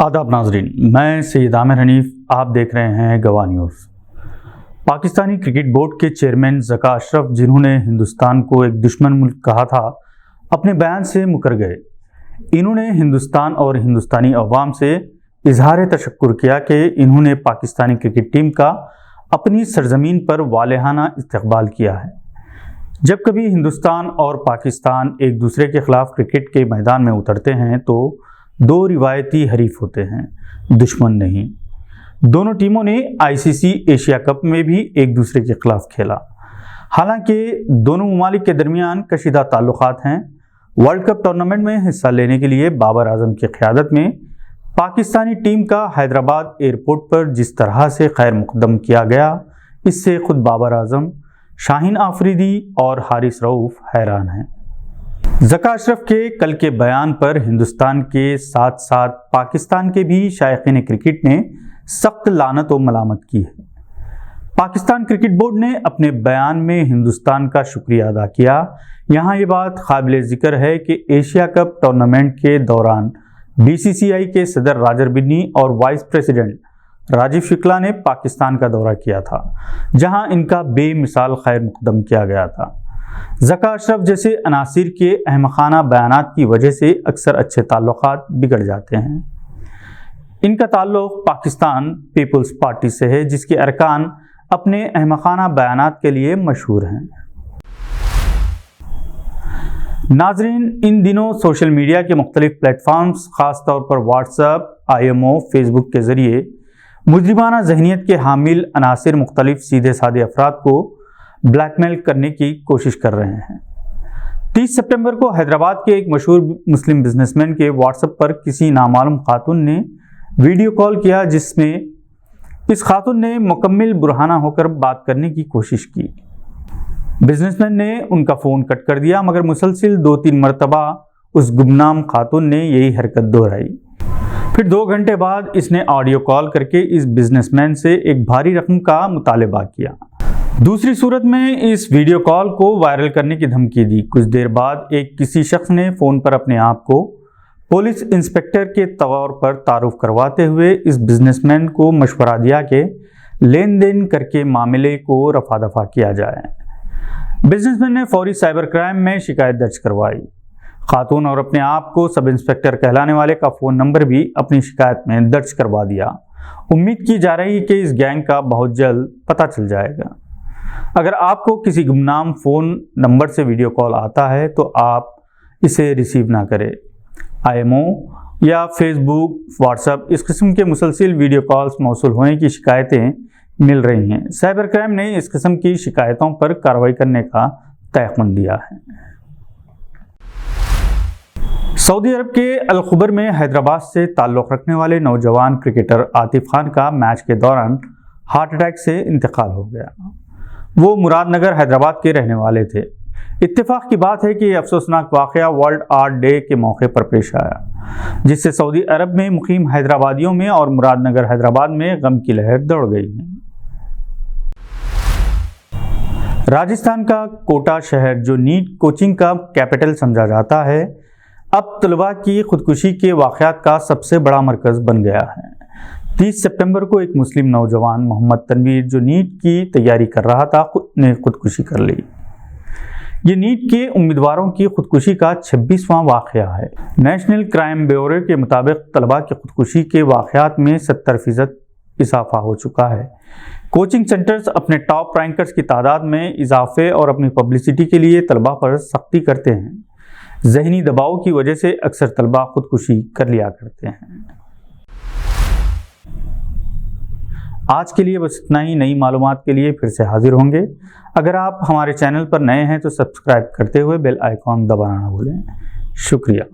आदाब नाजरीन, मैं सैयद आमिर हनीफ, आप देख रहे हैं गवाह न्यूज़। पाकिस्तानी क्रिकेट बोर्ड के चेयरमैन ज़का अशरफ, जिन्होंने हिंदुस्तान को एक दुश्मन मुल्क कहा था, अपने बयान से मुकर गए। इन्होंने हिंदुस्तान और हिंदुस्तानी अवाम से इजहार तशक्कुर किया कि इन्होंने पाकिस्तानी क्रिकेट टीम का अपनी सरजमीन पर वालेहाना इस्तकबाल किया है। जब कभी हिंदुस्तान और पाकिस्तान एक दूसरे के खिलाफ क्रिकेट के मैदान में उतरते हैं तो दो रिवायती हरीफ होते हैं, दुश्मन नहीं। दोनों टीमों ने आईसीसी एशिया कप में भी एक दूसरे के खिलाफ खेला। हालांकि दोनों ममालिक के दरमियान कशीदा ताल्लुकात हैं। वर्ल्ड कप टूर्नामेंट में हिस्सा लेने के लिए बाबर आजम की क़यादत में पाकिस्तानी टीम का हैदराबाद एयरपोर्ट पर जिस तरह से खैर मुक़द्दम किया गया, इससे खुद बाबर आजम, शाहीन आफरीदी और हारिस रऊफ हैरान हैं। ज़का अशरफ के कल के बयान पर हिंदुस्तान के साथ साथ पाकिस्तान के भी शायकीन क्रिकेट ने सख्त लानत व मलामत की है। पाकिस्तान क्रिकेट बोर्ड ने अपने बयान में हिंदुस्तान का शुक्रिया अदा किया। यहाँ ये बात काबिल ज़िक्र है कि एशिया कप टूर्नामेंट के दौरान बीसीसीआई के सदर राजर बिन्नी और वाइस प्रेसिडेंट राजीव शुक्ला ने पाकिस्तान का दौरा किया था, जहाँ इनका बेमिसाल खैर मुक़द्दम किया गया था। ज़का अशरफ जैसे अनासिर के अहमखाना बयानात की वजह से अक्सर अच्छे ताल्लुकात बिगड़ जाते हैं। इनका ताल्लुक पाकिस्तान पीपल्स पार्टी से है, जिसके अरकान अपने अहमखाना बयानात के लिए मशहूर हैं। नाजरीन, इन दिनों सोशल मीडिया के मुख्तलिफ प्लेटफॉर्म्स, ख़ास तौर पर व्हाट्सएप, IMO, फेसबुक के ज़रिए मुजरिमाना जहनीत के हामिल अनासिर मुख्तलिफ सीधे साधे अफराद को ब्लैकमेल करने की कोशिश कर रहे हैं। 30 सितंबर को हैदराबाद के एक मशहूर मुस्लिम बिजनेसमैन के व्हाट्सएप पर किसी नामालूम खातून ने वीडियो कॉल किया, जिसमें इस खातून ने मुकम्मल बुरहाना होकर बात करने की कोशिश की। बिजनेसमैन ने उनका फ़ोन कट कर दिया, मगर मुसलसिल 2-3 मरतबा उस गुमनाम खातून ने यही हरकत दोहराई। फिर 2 घंटे बाद इसने ऑडियो कॉल करके इस बिजनेसमैन से एक भारी रकम का मुतालबा किया। दूसरी सूरत में इस वीडियो कॉल को वायरल करने की धमकी दी। कुछ देर बाद किसी शख्स ने फ़ोन पर अपने आप को पुलिस इंस्पेक्टर के तौर पर तारुफ करवाते हुए इस बिजनेसमैन को मशवरा दिया कि लेन देन करके मामले को रफा दफा किया जाए। बिजनेसमैन ने फौरी साइबर क्राइम में शिकायत दर्ज करवाई। खातून और अपने आप को सब इंस्पेक्टर कहलाने वाले का फ़ोन नंबर भी अपनी शिकायत में दर्ज करवा दिया। उम्मीद की जा रही है कि इस गैंग का बहुत जल्द पता चल जाएगा। अगर आपको किसी गुमनाम फ़ोन नंबर से वीडियो कॉल आता है तो आप इसे रिसीव ना करें। IMO या फेसबुक, व्हाट्सएप, इस किस्म के मुसलसिल वीडियो कॉल्स मौसूल होने की शिकायतें मिल रही हैं। साइबर क्राइम ने इस किस्म की शिकायतों पर कार्रवाई करने का तयक़ुन दिया है। सऊदी अरब के अल-खुबर में हैदराबाद से ताल्लुक़ रखने वाले नौजवान क्रिकेटर आतिफ खान का मैच के दौरान हार्ट अटैक से इंतकाल हो गया। वो मुरादनगर हैदराबाद के रहने वाले थे। इत्तेफाक की बात है कि यह अफसोसनाक वाक़या वर्ल्ड आर्ट डे के मौके पर पेश आया, जिससे सऊदी अरब में मुकीम हैदराबादियों में और मुरादनगर हैदराबाद में गम की लहर दौड़ गई है। राजस्थान का कोटा शहर, जो नीट कोचिंग का कैपिटल समझा जाता है, अब तलबा की खुदकुशी के वाक़यात का सबसे बड़ा मरकज़ बन गया है। 30 सितंबर को एक मुस्लिम नौजवान मोहम्मद तनवीर, जो नीट की तैयारी कर रहा था, ने खुदकुशी कर ली। ये नीट के उम्मीदवारों की खुदकुशी का 26वां वाक़या है। नेशनल क्राइम ब्यूरो के मुताबिक तलबा की खुदकुशी के वाक़यात में 70% इजाफा हो चुका है। कोचिंग सेंटर्स अपने टॉप रैंकर्स की तादाद में इजाफे और अपनी पब्लिसिटी के लिए तलबा पर सख्ती करते हैं। ज़हनी दबाव की वजह से अक्सर तलबा खुदकुशी कर लिया करते हैं। आज के लिए बस इतना ही। नई मालूमात के लिए फिर से हाजिर होंगे। अगर आप हमारे चैनल पर नए हैं तो सब्सक्राइब करते हुए बेल आइकॉन दबाना ना भूलें। शुक्रिया।